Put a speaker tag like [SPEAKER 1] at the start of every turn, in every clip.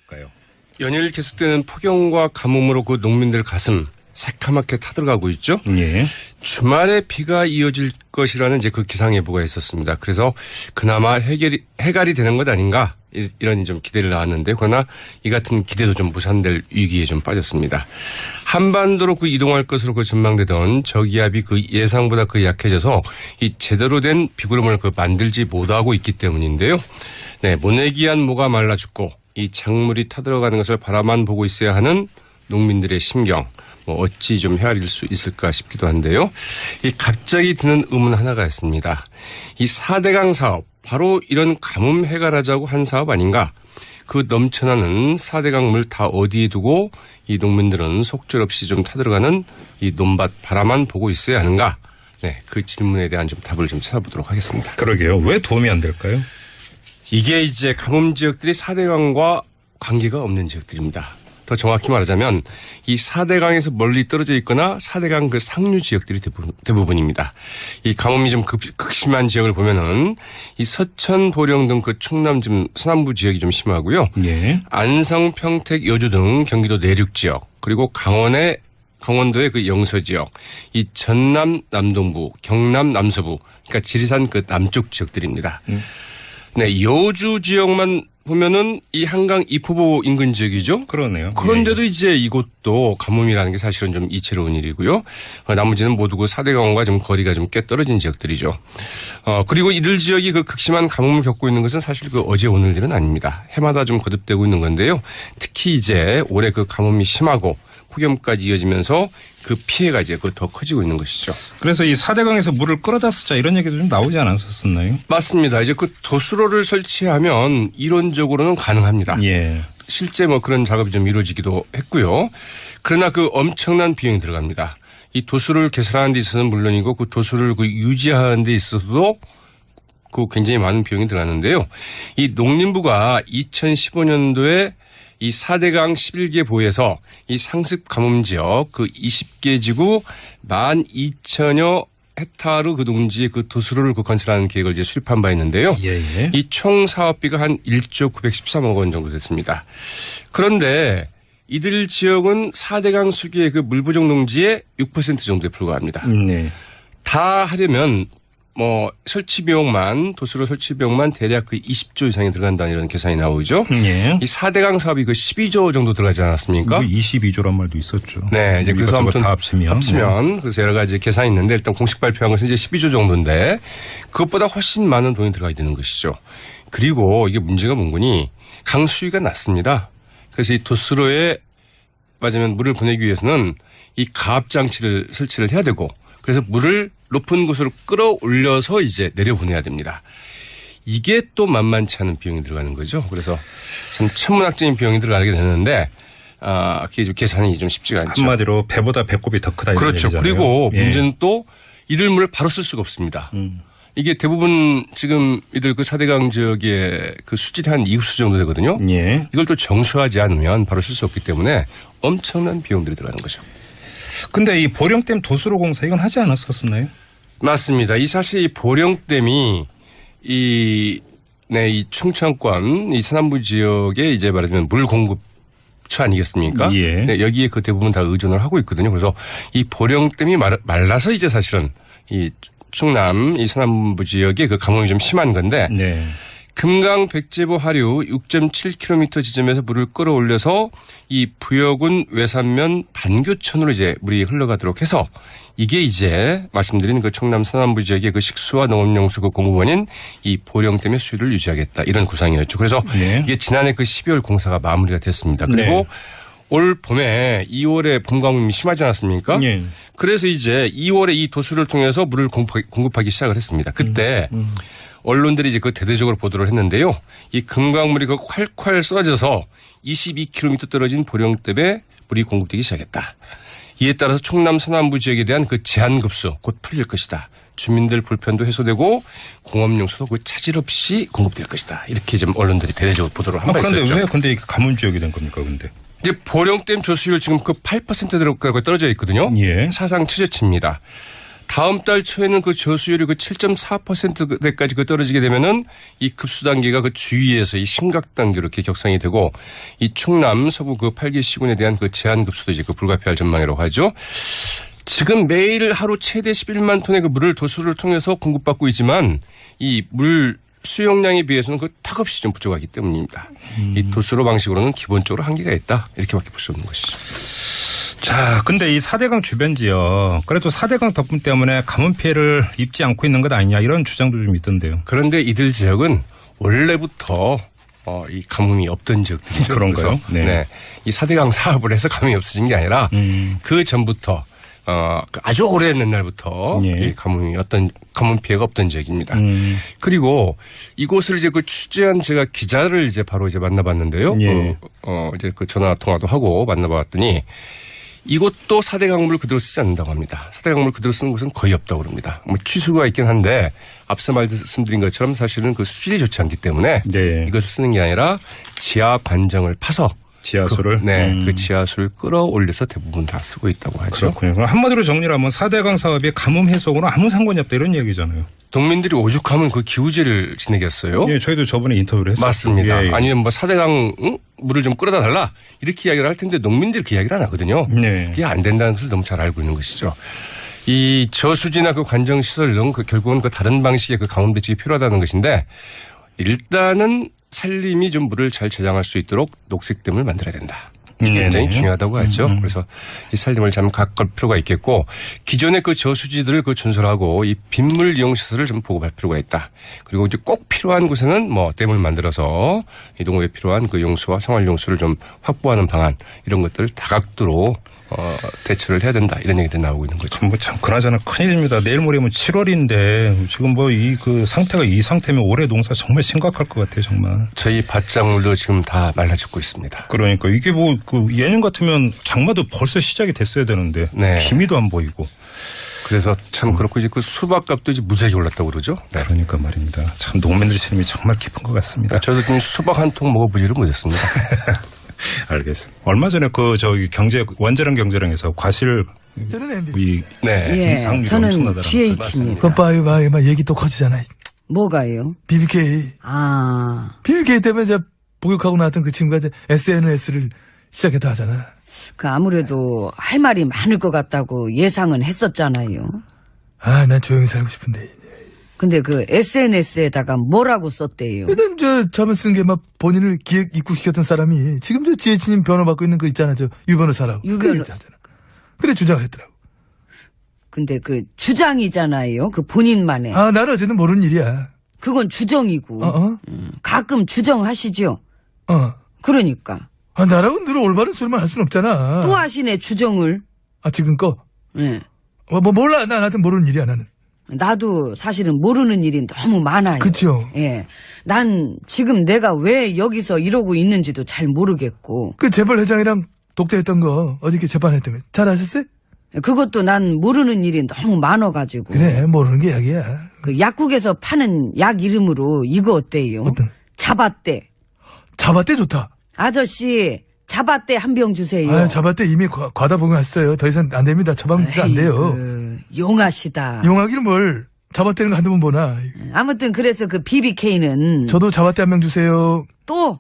[SPEAKER 1] 걸까요?
[SPEAKER 2] 연일 계속되는 폭염과 가뭄으로 그 농민들 가슴 새카맣게 타들어가고 있죠.
[SPEAKER 1] 예.
[SPEAKER 2] 주말에 비가 이어질 것이라는 이제 그 기상예보가 있었습니다. 그래서 그나마 해갈이 되는 것 아닌가 이런 좀 기대를 낳았는데 그러나 이 같은 기대도 좀 무산될 위기에 좀 빠졌습니다. 한반도로 그 이동할 것으로 그 전망되던 저기압이 그 예상보다 그 약해져서 이 제대로 된 비구름을 그 만들지 못하고 있기 때문인데요. 네, 모내기한 모가 말라 죽고 이 작물이 타들어가는 것을 바라만 보고 있어야 하는 농민들의 심경. 어찌 좀 헤아릴 수 있을까 싶기도 한데요. 이 갑자기 드는 의문 하나가 있습니다. 이 4대강 사업, 바로 이런 가뭄 해결하자고 한 사업 아닌가? 그 넘쳐나는 4대강 물 다 어디에 두고 이 농민들은 속절없이 좀 타들어가는 이 논밭 바라만 보고 있어야 하는가? 네, 그 질문에 대한 좀 답을 좀 찾아보도록 하겠습니다.
[SPEAKER 1] 그러게요. 왜 도움이 안 될까요?
[SPEAKER 2] 이게 이제 가뭄 지역들이 4대강과 관계가 없는 지역들입니다. 더 정확히 말하자면 이 4대강에서 멀리 떨어져 있거나 4대강 그 상류 지역들이 대부분입니다. 이 가뭄이 좀 극심한 지역을 보면은 이 서천, 보령 등 그 충남 좀 서남부 지역이 좀 심하고요.
[SPEAKER 1] 예.
[SPEAKER 2] 안성, 평택, 여주 등 경기도 내륙 지역 그리고 강원도의 그 영서 지역, 이 전남 남동부, 경남 남서부, 그러니까 지리산 그 남쪽 지역들입니다. 네, 여주 지역만 보면은 이 한강 이포보 인근 지역이죠.
[SPEAKER 1] 그러네요.
[SPEAKER 2] 그런데도 이제 이곳도 가뭄이라는 게 사실은 좀 이채로운 일이고요. 나머지는 모두 그 4대강과 좀 거리가 좀 꽤 떨어진 지역들이죠. 그리고 이들 지역이 그 극심한 가뭄을 겪고 있는 것은 사실 그 어제 오늘 일은 아닙니다. 해마다 좀 거듭되고 있는 건데요. 특히 이제 올해 그 가뭄이 심하고 폭염까지 이어지면서 그 피해가 이제 더 커지고 있는 것이죠.
[SPEAKER 1] 그래서 이 4대강에서 물을 끌어다 쓰자 이런 얘기도 좀 나오지 않았었나요?
[SPEAKER 2] 맞습니다. 이제 그 도수로를 설치하면 이론적으로는 가능합니다.
[SPEAKER 1] 예.
[SPEAKER 2] 실제 뭐 그런 작업이 좀 이루어지기도 했고요. 그러나 그 엄청난 비용이 들어갑니다. 이 도수를 개설하는 데 있어서는 물론이고 그 도수를 그 유지하는 데 있어서도 그 굉장히 많은 비용이 들어가는데요. 이 농림부가 2015년도에 이 4대강 11개 보에서 이 상습 가뭄 지역 그 20개 지구 12,000여 헥타르 그 농지에 그 도수로를 그 건설하는 계획을 이제 수립한 바 있는데요.
[SPEAKER 1] 예.
[SPEAKER 2] 이 총 사업비가 한 1조 913억 원 정도 됐습니다. 그런데 이들 지역은 4대강 수기의 그 물 부족 농지의 6% 정도에 불과합니다.
[SPEAKER 1] 네.
[SPEAKER 2] 다 하려면 뭐 설치 비용만 도수로 설치 비용만 대략 그 20조 이상이 들어간다는 이런 계산이 나오죠.
[SPEAKER 1] 예.
[SPEAKER 2] 이 4대강 사업이 그 12조 정도 들어가지 않았습니까?
[SPEAKER 1] 22조란 말도 있었죠.
[SPEAKER 2] 네, 이제 그래서 아무튼
[SPEAKER 1] 다 합치면
[SPEAKER 2] 그래서 여러 가지 계산이 있는데 일단 공식 발표한 것은 이제 12조 정도인데 그것보다 훨씬 많은 돈이 들어가야 되는 것이죠. 그리고 이게 문제가 뭔거니 강 수위가 낮습니다. 그래서 이 도수로에 맞으면 물을 보내기 위해서는 이 가압 장치를 설치를 해야 되고 그래서 물을 높은 곳으로 끌어올려서 이제 내려보내야 됩니다. 이게 또 만만치 않은 비용이 들어가는 거죠. 그래서 참 천문학적인 비용이 들어가게 되는데 그게 좀 계산이 좀 쉽지가 않죠.
[SPEAKER 1] 한마디로 배보다 배꼽이 더 크다.
[SPEAKER 2] 그렇죠.
[SPEAKER 1] 얘기잖아요.
[SPEAKER 2] 그리고
[SPEAKER 1] 예.
[SPEAKER 2] 문제는 또 이들 물을 바로 쓸 수가 없습니다. 이게 대부분 지금 이들 그 4대강 지역의 그 수질이 한 2급수 정도 되거든요.
[SPEAKER 1] 예.
[SPEAKER 2] 이걸 또 정수하지 않으면 바로 쓸 수 없기 때문에 엄청난 비용들이 들어가는 거죠.
[SPEAKER 1] 근데 이 보령댐 도수로 공사 이건 하지 않았었나요?
[SPEAKER 2] 맞습니다. 이 사실 이 보령댐이 이 충청권 이 서남부 지역에 이제 말하자면 물 공급처 아니겠습니까?
[SPEAKER 1] 예.
[SPEAKER 2] 네, 여기에 그 대부분 다 의존을 하고 있거든요. 그래서 이 보령댐이 말라서 이제 사실은 이 충남 이 서남부 지역에 그 가뭄이 좀 심한 건데
[SPEAKER 1] 네.
[SPEAKER 2] 금강 백제보 하류 6.7km 지점에서 물을 끌어올려서 이 부여군 외산면 반교천으로 이제 물이 흘러가도록 해서 이게 이제 말씀드린 그 충남 서남부 지역의 그 식수와 농업용수 그 공급원인 이 보령댐의 수위를 유지하겠다 이런 구상이었죠. 그래서
[SPEAKER 1] 네.
[SPEAKER 2] 이게 지난해 그 12월 공사가 마무리가 됐습니다. 그리고
[SPEAKER 1] 네.
[SPEAKER 2] 올 봄에 2월에 봄가뭄이 심하지 않았습니까?
[SPEAKER 1] 예.
[SPEAKER 2] 그래서 이제 2월에 이 도수를 통해서 물을 공급하기 시작을 했습니다. 그때 언론들이 이제 그 대대적으로 보도를 했는데요. 이 금강물이 그 콸콸 쏟아져서 22km 떨어진 보령댐에 물이 공급되기 시작했다. 이에 따라서 충남 서남부 지역에 대한 그 제한급수 곧 풀릴 것이다. 주민들 불편도 해소되고 공업용수도 그 차질 없이 공급될 것이다. 이렇게 좀 언론들이 대대적으로 보도를 한 바 있었죠.
[SPEAKER 1] 그런데 왜 근데 이게 가뭄 지역이 된 겁니까 근데?
[SPEAKER 2] 이제 보령댐 조수율 지금 그 8%대로 떨어져 있거든요.
[SPEAKER 1] 예.
[SPEAKER 2] 사상 최저치입니다. 다음 달 초에는 그 저수율이 그 7.4%대까지 그 떨어지게 되면은 이 급수 단계가 그 주위에서 이 심각 단계로 이렇게 격상이 되고 이 충남 서부 그 8개 시군에 대한 그 제한 급수도 이제 그 불가피할 전망이라고 하죠. 지금 매일 하루 최대 11만 톤의 그 물을 도수를 통해서 공급받고 있지만 이 물 수용량에 비해서는 그 턱없이 좀 부족하기 때문입니다. 이 도수로 방식으로는 기본적으로 한계가 있다. 이렇게밖에 볼 수 없는 것이죠.
[SPEAKER 1] 자, 근데 이 4대강 주변 지역, 그래도 4대강 덕분 때문에 가뭄 피해를 입지 않고 있는 것 아니냐 이런 주장도 좀 있던데요.
[SPEAKER 2] 그런데 이들 지역은 원래부터 이 가뭄이 없던 지역들이죠.
[SPEAKER 1] 그런가요?
[SPEAKER 2] 네. 네. 이 4대강 사업을 해서 가뭄이 없어진 게 아니라 그 전부터 아주 오래된 날부터
[SPEAKER 1] 예.
[SPEAKER 2] 이 가뭄 피해가 없던 지역입니다. 그리고 이곳을 이제 그 취재한 제가 기자를 이제 바로 이제 만나봤는데요.
[SPEAKER 1] 예.
[SPEAKER 2] 이제 그 전화 통화도 하고 만나봤더니 이곳도 4대 강물을 그대로 쓰지 않는다고 합니다. 4대 강물을 그대로 쓰는 곳은 거의 없다고 그럽니다. 뭐 취수가 있긴 한데 앞서 말씀드린 것처럼 사실은 그 수질이 좋지 않기 때문에
[SPEAKER 1] 네.
[SPEAKER 2] 이것을 쓰는 게 아니라 지하 관정을 파서
[SPEAKER 1] 지하수를?
[SPEAKER 2] 그 지하수를 끌어올려서 대부분 다 쓰고 있다고 하죠.
[SPEAKER 1] 그렇군요. 그럼 한마디로 정리를 하면 4대강 사업이 가뭄 해소하고는 아무 상관이 없다 이런 얘기잖아요.
[SPEAKER 2] 농민들이 오죽하면 그 기우제를 지내겠어요?
[SPEAKER 1] 예, 저희도 저번에 인터뷰를 했었죠.
[SPEAKER 2] 맞습니다.
[SPEAKER 1] 예, 예.
[SPEAKER 2] 아니면 뭐 4대강 물을 좀 끌어다 달라 이렇게 이야기를 할 텐데 농민들이 그 이야기를 안 하거든요.
[SPEAKER 1] 네.
[SPEAKER 2] 그게 안 된다는 것을 너무 잘 알고 있는 것이죠. 이 저수지나 그 관정시설 등 그 결국은 그 다른 방식의 그 가뭄 대책이 필요하다는 것인데 일단은 산림이 좀 물을 잘 저장할 수 있도록 녹색댐을 만들어야 된다. 이게 굉장히 중요하다고 하죠. 그래서 이 산림을 잘 가꿀 필요가 있겠고 기존의 그 저수지들을 그 준설하고 이 빗물 이용 시설을 좀 보급할 필요가 있다. 그리고 이제 꼭 필요한 곳에는 뭐 댐을 만들어서 이 농업에 필요한 그 용수와 생활 용수를 좀 확보하는 방안 이런 것들을 다각도로 대처를 해야 된다 이런 얘기들이 나오고 있는 거죠.
[SPEAKER 1] 참 그나저나 큰일입니다. 내일 모레면 7월인데 지금 뭐 이 그 상태가 이 상태면 올해 농사 정말 심각할 것 같아요, 정말.
[SPEAKER 2] 저희 밭작물도 지금 다 말라 죽고 있습니다.
[SPEAKER 1] 그러니까 이게 뭐 그 예년 같으면 장마도 벌써 시작이 됐어야 되는데
[SPEAKER 2] 네.
[SPEAKER 1] 기미도 안 보이고.
[SPEAKER 2] 그래서 참 그렇고 이제 그 수박값도 이제 무지하게 올랐다고 그러죠. 네.
[SPEAKER 1] 그러니까 말입니다. 참 농민들 시름이 정말 깊은 것 같습니다.
[SPEAKER 2] 저도 지금 수박 한 통 먹어보지를 못했습니다.
[SPEAKER 1] 알겠습니다. 얼마 전에 그 저기 원자력 경제랑에서 과실
[SPEAKER 3] 저는 MB.
[SPEAKER 1] 이
[SPEAKER 2] 네.
[SPEAKER 4] 예,
[SPEAKER 1] 이상률이
[SPEAKER 4] 저는
[SPEAKER 1] 엄청나다라는
[SPEAKER 4] GH입니다.
[SPEAKER 3] 그거 봐요. 얘기 또 커지잖아.
[SPEAKER 4] 뭐가요?
[SPEAKER 3] BBK.
[SPEAKER 4] 아,
[SPEAKER 3] BBK 때문에 이제 복역하고 나왔던 그 친구가 이제 SNS를 시작했다 하잖아.
[SPEAKER 4] 그 아무래도 할 말이 많을 것 같다고 예상은 했었잖아요.
[SPEAKER 3] 아, 난 조용히 살고 싶은데.
[SPEAKER 4] 근데 그 SNS에다가 뭐라고 썼대요?
[SPEAKER 3] 일단 저만 쓴 게 막 본인을 기획 입국시켰던 사람이 지금 저 지혜진님 변호 받고 있는 거 있잖아. 저 유변호사라고.
[SPEAKER 4] 유
[SPEAKER 3] 그래
[SPEAKER 4] 변호-
[SPEAKER 3] 있잖아. 그래 주장을 했더라고.
[SPEAKER 4] 근데 그 주장이잖아요. 그 본인만의.
[SPEAKER 3] 아, 나는 어쨌든 모르는 일이야.
[SPEAKER 4] 그건 주정이고.
[SPEAKER 3] 어?
[SPEAKER 4] 가끔 주정하시죠. 그러니까.
[SPEAKER 3] 아, 나라고 늘 올바른 소리만 할 수는 없잖아.
[SPEAKER 4] 또 하시네, 주정을.
[SPEAKER 3] 아, 지금 거?
[SPEAKER 4] 예.
[SPEAKER 3] 뭐 몰라. 나 하여튼 모르는 일이야, 나는.
[SPEAKER 4] 나도 사실은 모르는 일이 너무 많아요.
[SPEAKER 3] 그쵸.
[SPEAKER 4] 예. 난 지금 내가 왜 여기서 이러고 있는지도 잘 모르겠고.
[SPEAKER 3] 그 재벌 회장이랑 독대했던 거 어저께 재판했다며. 잘 아셨어요?
[SPEAKER 4] 그것도 난 모르는 일이 너무 많아가지고.
[SPEAKER 3] 그래, 모르는 게 약이야.
[SPEAKER 4] 그 약국에서 파는 약 이름으로 이거 어때요?
[SPEAKER 3] 어떤?
[SPEAKER 4] 자바떼.
[SPEAKER 3] 자바떼 좋다.
[SPEAKER 4] 아저씨, 자바떼 한 병 주세요.
[SPEAKER 3] 아, 자바떼 이미 과다 복용했어요. 더 이상 안 됩니다. 처방도 안 돼요.
[SPEAKER 4] 용하시다.
[SPEAKER 3] 용하기는 뭘. 자바떼는 거 한두 번 보나.
[SPEAKER 4] 아무튼 그래서 그 BBK는
[SPEAKER 3] 저도 자바떼 한 명 주세요.
[SPEAKER 4] 또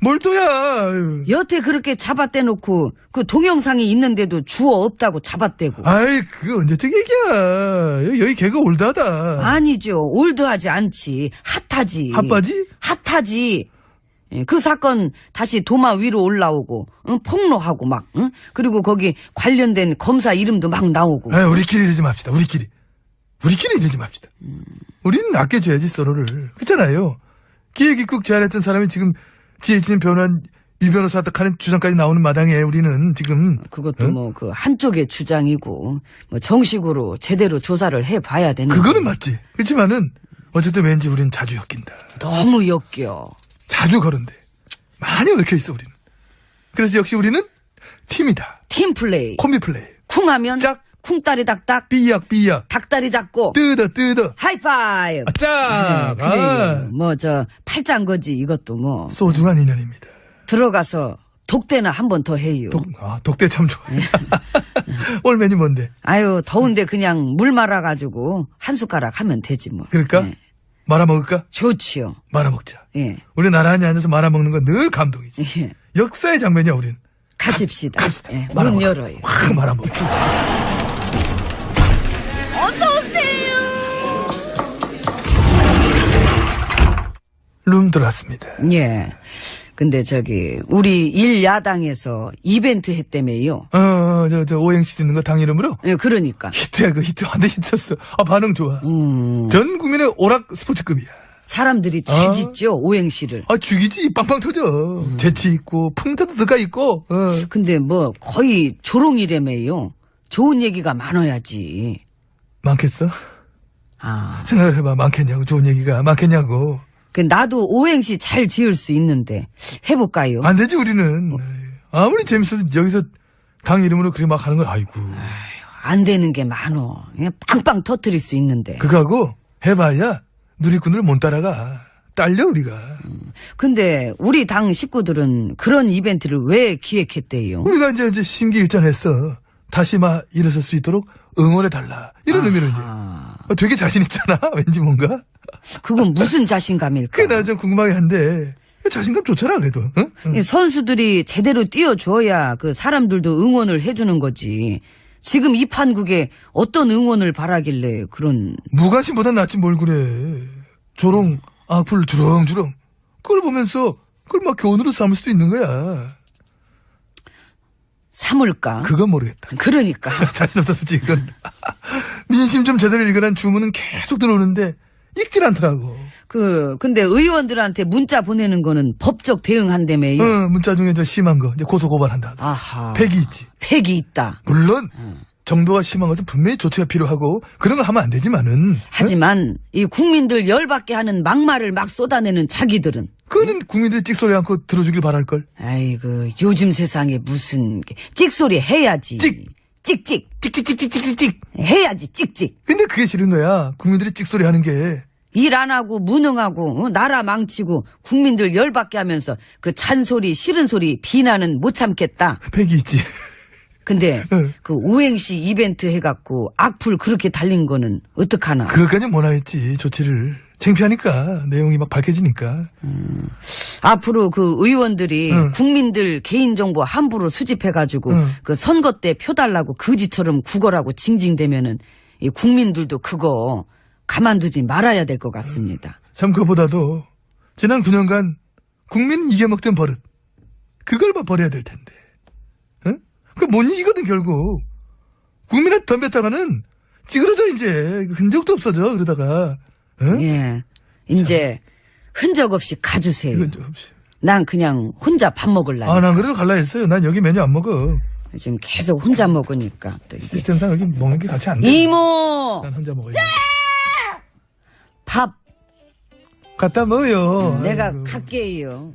[SPEAKER 3] 뭘 또야.
[SPEAKER 4] 여태 그렇게 잡아떼 놓고 그 동영상이 있는데도 주어 없다고 잡아떼고.
[SPEAKER 3] 아이, 그거 언제적 얘기야. 여기 개그 올드하다.
[SPEAKER 4] 아니죠. 올드하지 않지. 핫하지.
[SPEAKER 3] 핫바지?
[SPEAKER 4] 핫하지. 예, 그 사건 다시 도마 위로 올라오고 폭로하고 막 그리고 거기 관련된 검사 이름도 막 나오고.
[SPEAKER 3] 아이, 우리끼리 이러지 맙시다. 우리끼리 이러지 맙시다. 우리는 아껴줘야지 서로를. 그렇잖아요. 기획입국 제안했던 사람이 지금 지혜진 변호한 유 변호사 하는 주장까지 나오는 마당에 우리는 지금
[SPEAKER 4] 그것도 뭐 그 한쪽의 주장이고 뭐 정식으로 제대로 조사를 해봐야 되는.
[SPEAKER 3] 그거는 맞지. 그렇지만은 어쨌든 왠지 우리는 자주 엮인다.
[SPEAKER 4] 너무 엮여.
[SPEAKER 3] 자주 거른데 많이 얽혀 있어 우리는. 그래서 역시 우리는 팀이다.
[SPEAKER 4] 팀플레이.
[SPEAKER 3] 콤비플레이.
[SPEAKER 4] 쿵하면
[SPEAKER 3] 짝.
[SPEAKER 4] 쿵다리 닥닥.
[SPEAKER 3] 삐약
[SPEAKER 4] 닭다리 잡고.
[SPEAKER 3] 뜯어.
[SPEAKER 4] 하이파이브.
[SPEAKER 3] 짝.
[SPEAKER 4] 그래. 뭐 저 팔짱 거지 이것도 뭐
[SPEAKER 3] 소중한 인연입니다.
[SPEAKER 4] 들어가서 독대나 한 번 더 해요.
[SPEAKER 3] 독대 참 좋아. 오늘 메뉴 뭔데?
[SPEAKER 4] 아유, 더운데 그냥 물 말아가지고 한 숟가락 하면 되지 뭐.
[SPEAKER 3] 그럴까?
[SPEAKER 4] 예.
[SPEAKER 3] 말아 먹을까?
[SPEAKER 4] 좋지요.
[SPEAKER 3] 말아 먹자.
[SPEAKER 4] 예.
[SPEAKER 3] 우리 나란히 앉아서 말아 먹는 건 늘 감동이지.
[SPEAKER 4] 예.
[SPEAKER 3] 역사의 장면이야 우리는.
[SPEAKER 4] 가십시다.
[SPEAKER 3] 갑시다.
[SPEAKER 4] 예,
[SPEAKER 3] 말아
[SPEAKER 4] 문
[SPEAKER 3] 먹자.
[SPEAKER 4] 열어요.
[SPEAKER 3] 확 말아 먹자. 룸 들어왔습니다.
[SPEAKER 4] 예. 근데 우리 일야당에서 이벤트 했다며요.
[SPEAKER 3] 저 오행시 듣는 거 당 이름으로?
[SPEAKER 4] 예, 그러니까.
[SPEAKER 3] 히트야, 그 히트. 완전 히트였어. 반응 좋아. 전 국민의 오락 스포츠급이야.
[SPEAKER 4] 사람들이 잘 짓죠, 오행시를.
[SPEAKER 3] 죽이지. 빵빵 터져. 재치 있고, 풍타도 들어가 있고,
[SPEAKER 4] 근데 뭐 거의 조롱이라며요. 좋은 얘기가 많아야지.
[SPEAKER 3] 많겠어?
[SPEAKER 4] 아,
[SPEAKER 3] 생각을 해봐. 많겠냐고. 좋은 얘기가 많겠냐고.
[SPEAKER 4] 나도 오행시 잘 지을 수 있는데 해볼까요?
[SPEAKER 3] 안 되지, 우리는. 아무리 재밌어도 여기서 당 이름으로 그렇게 막 하는 걸, 아이고.
[SPEAKER 4] 안 되는 게 많어. 그냥 빵빵 터뜨릴 수 있는데.
[SPEAKER 3] 그거하고 해봐야 누리꾼을 못 따라가. 딸려, 우리가.
[SPEAKER 4] 근데 우리 당 식구들은 그런 이벤트를 왜 기획했대요?
[SPEAKER 3] 우리가 이제 심기일전했어. 다시 막 일어설 수 있도록 응원해달라. 이런 의미로 이제. 되게 자신 있잖아. 왠지 뭔가.
[SPEAKER 4] 그건 무슨 자신감일까?
[SPEAKER 3] 그게 나 좀 궁금하게 한데. 자신감 좋잖아, 그래도. 응?
[SPEAKER 4] 이 선수들이 제대로 뛰어줘야 그 사람들도 응원을 해주는 거지. 지금 이 판국에 어떤 응원을 바라길래 그런.
[SPEAKER 3] 무관심보단 낫지 뭘 그래. 조롱, 악플 주렁주렁. 그걸 보면서 그걸 막 교훈으로 삼을 수도 있는 거야.
[SPEAKER 4] 삼을까?
[SPEAKER 3] 그건 모르겠다.
[SPEAKER 4] 그러니까.
[SPEAKER 3] 자신 없다, 솔직히 그건. 민심 좀 제대로 읽으란 주문은 계속 들어오는데 읽질 않더라고.
[SPEAKER 4] 근데 의원들한테 문자 보내는 거는 법적 대응한다며요.
[SPEAKER 3] 문자 중에 좀 심한 거, 이제 고소고발한다.
[SPEAKER 4] 아하.
[SPEAKER 3] 팩이 있지.
[SPEAKER 4] 팩이 있다.
[SPEAKER 3] 물론, 정도가 심한 것은 분명히 조치가 필요하고, 그런 거 하면 안 되지만은.
[SPEAKER 4] 하지만 이 국민들 열받게 하는 막말을 막 쏟아내는 자기들은.
[SPEAKER 3] 그거는 국민들이 찍소리 않고 들어주길 바랄걸.
[SPEAKER 4] 아이고, 요즘 세상에 무슨 찍소리 해야지. 찍찍.
[SPEAKER 3] 찍찍찍찍찍찍.
[SPEAKER 4] 해야지, 찍찍.
[SPEAKER 3] 근데 그게 싫은 거야. 국민들이 찍소리 하는 게.
[SPEAKER 4] 일 안 하고 무능하고 나라 망치고 국민들 열받게 하면서 그 잔소리 싫은 소리 비난은 못 참겠다.
[SPEAKER 3] 팩이 있지.
[SPEAKER 4] 근데
[SPEAKER 3] 응.
[SPEAKER 4] 그 오행시 이벤트 해갖고 악플 그렇게 달린 거는 어떡하나.
[SPEAKER 3] 그것까지 못 하겠지, 조치를. 창피하니까, 내용이 막 밝혀지니까.
[SPEAKER 4] 앞으로 그 의원들이
[SPEAKER 3] 응.
[SPEAKER 4] 국민들 개인정보 함부로 수집해가지고
[SPEAKER 3] 응.
[SPEAKER 4] 그 선거 때 표 달라고 거지처럼 구걸하고 징징대면은 이 국민들도 그거 가만두지 말아야 될 것 같습니다.
[SPEAKER 3] 참, 그거보다도, 지난 9년간 국민 이겨먹던 버릇. 그걸 막 버려야 될 텐데. 응? 그 못 이기거든, 결국. 국민한테 덤볐다가는 찌그러져, 이제. 흔적도 없어져, 그러다가. 응?
[SPEAKER 4] 예, 이제 흔적 없이 가주세요.
[SPEAKER 3] 이건 좀 없이.
[SPEAKER 4] 난 그냥 혼자 밥 먹을라.
[SPEAKER 3] 난 그래도 갈라 했어요. 난 여기 메뉴 안 먹어.
[SPEAKER 4] 지금 계속 혼자 먹으니까 또 이게.
[SPEAKER 3] 시스템상 여기 먹는 게 같이 안 돼.
[SPEAKER 4] 이모
[SPEAKER 3] 난 혼자 먹어야 돼.
[SPEAKER 4] 밥
[SPEAKER 3] 갖다 먹어요.
[SPEAKER 4] 내가
[SPEAKER 3] 아이고.
[SPEAKER 4] 갈게요.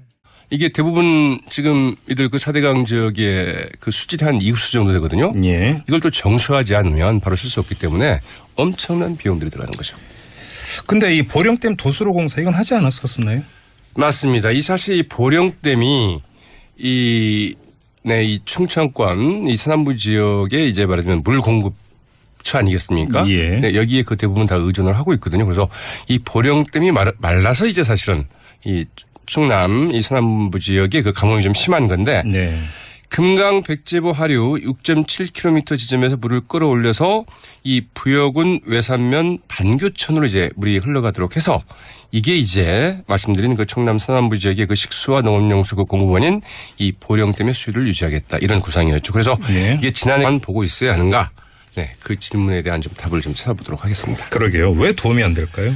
[SPEAKER 2] 이게 대부분 지금 이들 그 4대강 지역의 그 수질이 한 2급수 정도 되거든요.
[SPEAKER 1] 예.
[SPEAKER 2] 이걸 또 정수하지 않으면 바로 쓸 수 없기 때문에 엄청난 비용들이 들어가는 거죠.
[SPEAKER 1] 근데 이 보령댐 도수로 공사 이건 하지 않았었나요?
[SPEAKER 2] 맞습니다. 이 사실 이 보령댐이 이 충청권 이 서남부 지역에 이제 말하자면 물 공급처 아니겠습니까?
[SPEAKER 1] 예.
[SPEAKER 2] 네, 여기에 그 대부분 다 의존을 하고 있거든요. 그래서 이 보령댐이 말라서 이제 사실은 이 충남 이 서남부 지역에 그 가뭄이 좀 심한 건데
[SPEAKER 1] 네.
[SPEAKER 2] 금강 백제보 하류 6.7km 지점에서 물을 끌어올려서 이 부여군 외산면 반교천으로 이제 물이 흘러가도록 해서 이게 이제 말씀드린 그 충남 서남부 지역의 그 식수와 농업용수 그 공급원인 이 보령댐의 수위를 유지하겠다 이런 구상이었죠. 그래서
[SPEAKER 1] 네.
[SPEAKER 2] 이게 지난해만 보고 있어야 하는가? 네, 그 질문에 대한 좀 답을 좀 찾아보도록 하겠습니다.
[SPEAKER 1] 그러게요. 왜 도움이 안 될까요?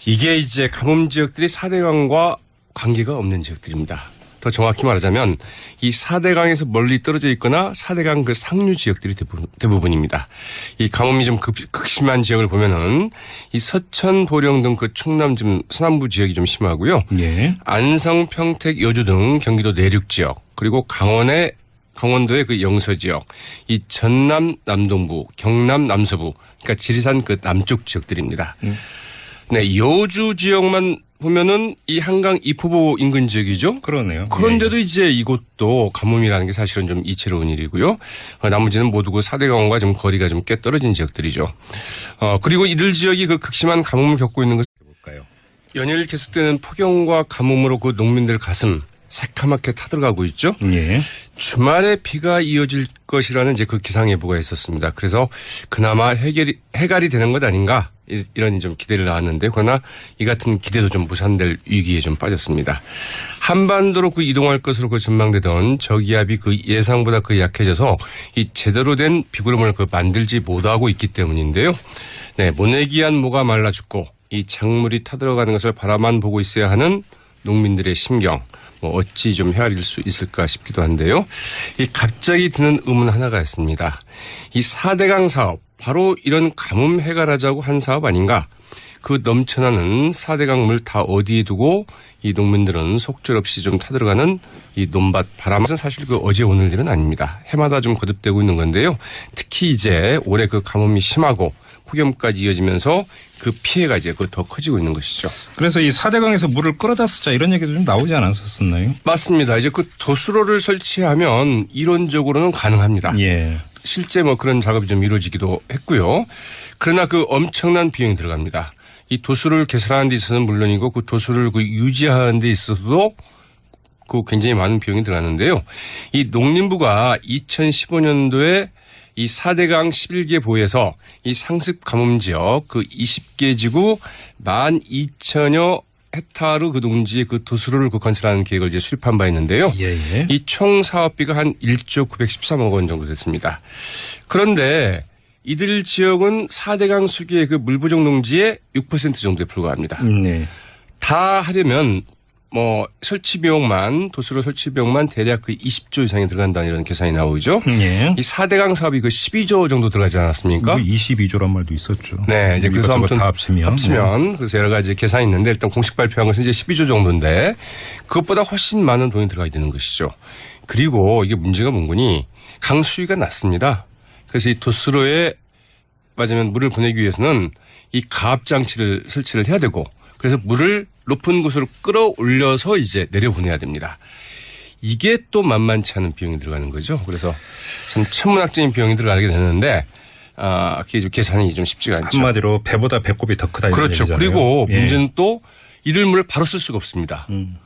[SPEAKER 2] 이게 이제 가뭄 지역들이 4대강과 관계가 없는 지역들입니다. 더 정확히 말하자면 이 4대강에서 멀리 떨어져 있거나 4대강 그 상류 지역들이 대부분입니다. 이 가뭄이 좀 극심한 지역을 보면은 이 서천, 보령 등 그 충남 좀 서남부 지역이 좀 심하고요.
[SPEAKER 1] 예.
[SPEAKER 2] 안성, 평택, 여주 등 경기도 내륙 지역 그리고 강원도의 그 영서 지역, 이 전남 남동부, 경남 남서부, 그러니까 지리산 그 남쪽 지역들입니다. 네, 여주 지역만 보면은 이 한강 이포보 인근 지역이죠.
[SPEAKER 1] 그러네요.
[SPEAKER 2] 그런데도 이제 이곳도 가뭄이라는 게 사실은 좀 이채로운 일이고요. 나머지는 모두 그 4대강과 좀 거리가 좀 꽤 떨어진 지역들이죠. 그리고 이들 지역이 그 극심한 가뭄을 겪고 있는 것을 볼까요? 연일 계속되는 폭염과 가뭄으로 그 농민들 가슴 새카맣게 타들어가고 있죠.
[SPEAKER 1] 예.
[SPEAKER 2] 주말에 비가 이어질 것이라는 이제 그 기상예보가 있었습니다. 그래서 그나마 해갈이 되는 것 아닌가 이런 좀 기대를 낳았는데 그러나 이 같은 기대도 좀 무산될 위기에 좀 빠졌습니다. 한반도로 그 이동할 것으로 그 전망되던 저기압이 그 예상보다 그 약해져서 이 제대로 된 비구름을 그 만들지 못하고 있기 때문인데요. 네, 모내기한 모가 말라 죽고 이 작물이 타들어가는 것을 바라만 보고 있어야 하는 농민들의 심경. 어찌 좀 헤아릴 수 있을까 싶기도 한데요. 이 갑자기 드는 의문 하나가 있습니다. 이 4대강 사업, 바로 이런 가뭄 해결하자고 한 사업 아닌가? 그 넘쳐나는 4대강 물 다 어디에 두고 이 농민들은 속절없이 좀 타들어가는 이 논밭 바람은 사실 그 어제 오늘 일은 아닙니다. 해마다 좀 거듭되고 있는 건데요. 특히 이제 올해 그 가뭄이 심하고 폭염까지 이어지면서 그 피해가 이제 더 커지고 있는 것이죠.
[SPEAKER 1] 그래서 이 4대강에서 물을 끌어다 쓰자 이런 얘기도 좀 나오지 않았었나요?
[SPEAKER 2] 맞습니다. 이제 그 도수로를 설치하면 이론적으로는 가능합니다.
[SPEAKER 1] 예.
[SPEAKER 2] 실제 뭐 그런 작업이 좀 이루어지기도 했고요. 그러나 그 엄청난 비용이 들어갑니다. 이 도수를 개설하는 데 있어서는 물론이고 그 도수를 그 유지하는 데 있어서도 그 굉장히 많은 비용이 들어가는데요. 이 농림부가 2015년도에 이 4대강 11개 보에서 이 상습 가뭄 지역 그 20개 지구 12,000여 헥타르 그 농지에 그 도수로를 그 건설하는 계획을 이제 수립한 바 있는데요.
[SPEAKER 1] 예.
[SPEAKER 2] 이 총 사업비가 한 1조 913억 원 정도 됐습니다. 그런데 이들 지역은 4대강 수기의 그 물 부족 농지의 6% 정도에 불과합니다.
[SPEAKER 1] 네.
[SPEAKER 2] 다 하려면 뭐 설치 비용만 도수로 설치 비용만 대략 그 20조 이상이 들어간다는 이런 계산이 나오죠.
[SPEAKER 1] 예.
[SPEAKER 2] 이 4대강 사업이 그 12조 정도 들어가지 않았습니까?
[SPEAKER 1] 22조란 말도 있었죠.
[SPEAKER 2] 네, 이제 그래서 아무튼
[SPEAKER 1] 다 합치면
[SPEAKER 2] 그래서 여러 가지 계산이 있는데 일단 공식 발표한 것은 이제 12조 정도인데 그것보다 훨씬 많은 돈이 들어가야 되는 것이죠. 그리고 이게 문제가 뭔거니 강 수위가 낮습니다. 그래서 이 도수로에 맞으면 물을 보내기 위해서는 이 가압 장치를 설치를 해야 되고 그래서 물을 높은 곳으로 끌어올려서 이제 내려보내야 됩니다. 이게 또 만만치 않은 비용이 들어가는 거죠. 그래서 참 천문학적인 비용이 들어가게 되는데 그게 좀 계산이 좀 쉽지가 않죠.
[SPEAKER 1] 한마디로 배보다 배꼽이 더 크다 이런
[SPEAKER 2] 그렇죠.
[SPEAKER 1] 얘기잖아요.
[SPEAKER 2] 그리고
[SPEAKER 1] 예.
[SPEAKER 2] 문제는 또 이들 물을 바로 쓸 수가 없습니다.